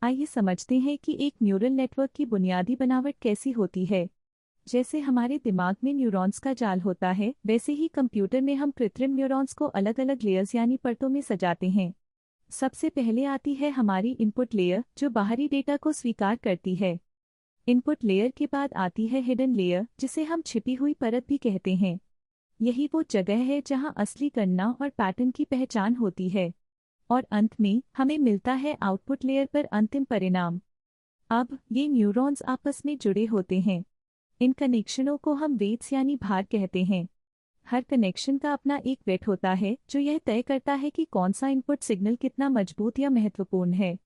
आइए समझते हैं कि एक न्यूरल नेटवर्क की बुनियादी बनावट कैसी होती है। जैसे हमारे दिमाग में न्यूरॉन्स का जाल होता है, वैसे ही कंप्यूटर में हम कृत्रिम न्यूरॉन्स को अलग अलग लेयर्स यानी परतों में सजाते हैं। सबसे पहले आती है हमारी इनपुट लेयर, जो बाहरी डेटा को स्वीकार करती है। इनपुट लेयर के बाद आती है हिडन लेयर, जिसे हम छिपी हुई परत भी कहते हैं। यही वो जगह है जहां असली गणना और पैटर्न की पहचान होती है। और अंत में हमें मिलता है आउटपुट लेयर पर अंतिम परिणाम। अब ये न्यूरॉन्स आपस में जुड़े होते हैं। इन कनेक्शनों को हम वेट्स यानी भार कहते हैं। हर कनेक्शन का अपना एक वेट होता है, जो यह तय करता है कि कौन सा इनपुट सिग्नल कितना मजबूत या महत्वपूर्ण है।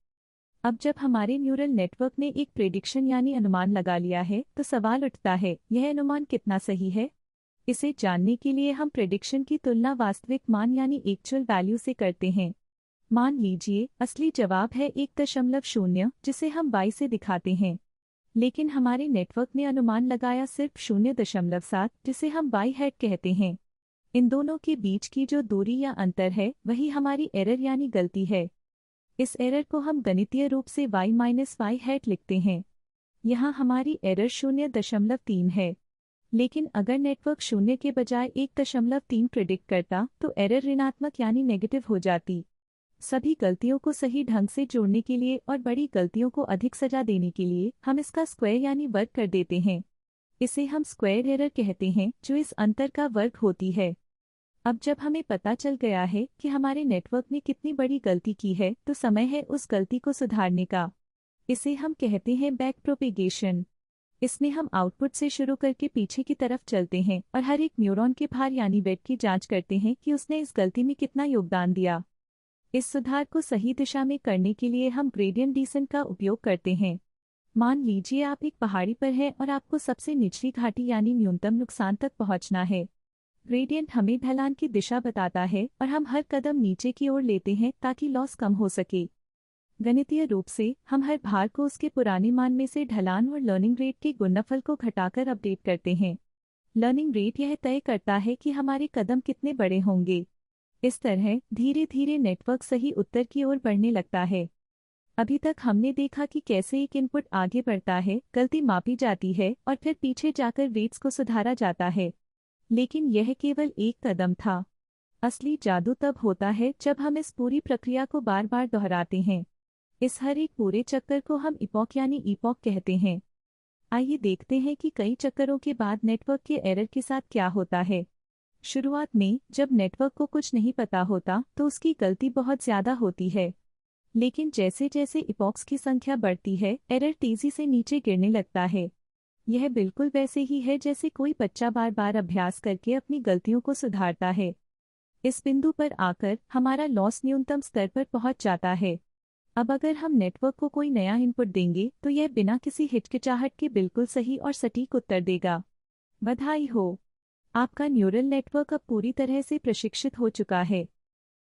अब जब हमारे न्यूरल नेटवर्क ने एक प्रेडिक्शन यानी अनुमान लगा लिया है, तो सवाल उठता है, यह अनुमान कितना सही है? इसे जानने के लिए हम प्रेडिक्शन की तुलना वास्तविक मान यानी एक्चुअल वैल्यू से करते हैं। मान लीजिए असली जवाब है 1.0, जिसे हम y से दिखाते हैं। लेकिन हमारे नेटवर्क ने अनुमान लगाया सिर्फ 0.7, जिसे हम y हैट कहते हैं। इन दोनों के बीच की जो दूरी या अंतर है, वही हमारी एरर यानी गलती है। इस एरर को हम गणितीय रूप से y हैट लिखते हैं। यहाँ हमारी एरर 0.3 है। लेकिन अगर नेटवर्क 0 के बजाय 1.3 प्रिडिक्ट करता, तो एरर ऋणात्मक यानी नेगेटिव हो जाती। सभी गलतियों को सही ढंग से जोड़ने के लिए और बड़ी गलतियों को अधिक सजा देने के लिए हम इसका स्क्वायर यानी वर्ग कर देते हैं। इसे हम स्क्वायर एरर कहते हैं, जो इस अंतर का वर्ग होती है। अब जब हमें पता चल गया है कि हमारे नेटवर्क ने कितनी बड़ी गलती की है, तो समय है उस गलती को सुधारने का। इसे हम कहते हैं बैक प्रोपेगेशन। इसमें हम आउटपुट से शुरू करके पीछे की तरफ चलते हैं और हर एक न्यूरॉन के भार यानी वेट की जांच करते हैं कि उसने इस गलती में कितना योगदान दिया। इस सुधार को सही दिशा में करने के लिए हम ग्रेडियंट डिसेंट का उपयोग करते हैं। मान लीजिए आप एक पहाड़ी पर हैं और आपको सबसे निचली घाटी यानी न्यूनतम नुकसान तक पहुंचना है। ग्रेडियंट हमें ढलान की दिशा बताता है और हम हर कदम नीचे की ओर लेते हैं ताकि लॉस कम हो सके। गणितीय रूप से हम हर भार को उसके पुराने मान में से ढलान और लर्निंग रेट के गुणनफल को घटाकर अपडेट करते हैं। लर्निंग रेट यह तय करता है कि हमारे कदम कितने बड़े होंगे। इस तरह धीरे धीरे नेटवर्क सही उत्तर की ओर बढ़ने लगता है। अभी तक हमने देखा कि कैसे एक इनपुट आगे बढ़ता है, गलती मापी जाती है और फिर पीछे जाकर वेट्स को सुधारा जाता है। लेकिन यह केवल एक कदम था। असली जादू तब होता है जब हम इस पूरी प्रक्रिया को बार बार दोहराते हैं। इस हर एक पूरे चक्कर को हम इपॉक यानी ईपॉक कहते हैं। आइए देखते हैं कि कई चक्करों के बाद नेटवर्क के एरर के साथ क्या होता है। शुरुआत में जब नेटवर्क को कुछ नहीं पता होता, तो उसकी गलती बहुत ज्यादा होती है। लेकिन जैसे जैसे इपॉक्स की संख्या बढ़ती है, एरर तेजी से नीचे गिरने लगता है। यह बिल्कुल वैसे ही है जैसे कोई बच्चा बार बार अभ्यास करके अपनी गलतियों को सुधारता है। इस बिंदु पर आकर हमारा लॉस न्यूनतम स्तर पर पहुंच जाता है। अब अगर हम नेटवर्क को कोई नया इनपुट देंगे, तो यह बिना किसी हिचकिचाहट के बिल्कुल सही और सटीक उत्तर देगा। बधाई हो, आपका न्यूरल नेटवर्क अब पूरी तरह से प्रशिक्षित हो चुका है।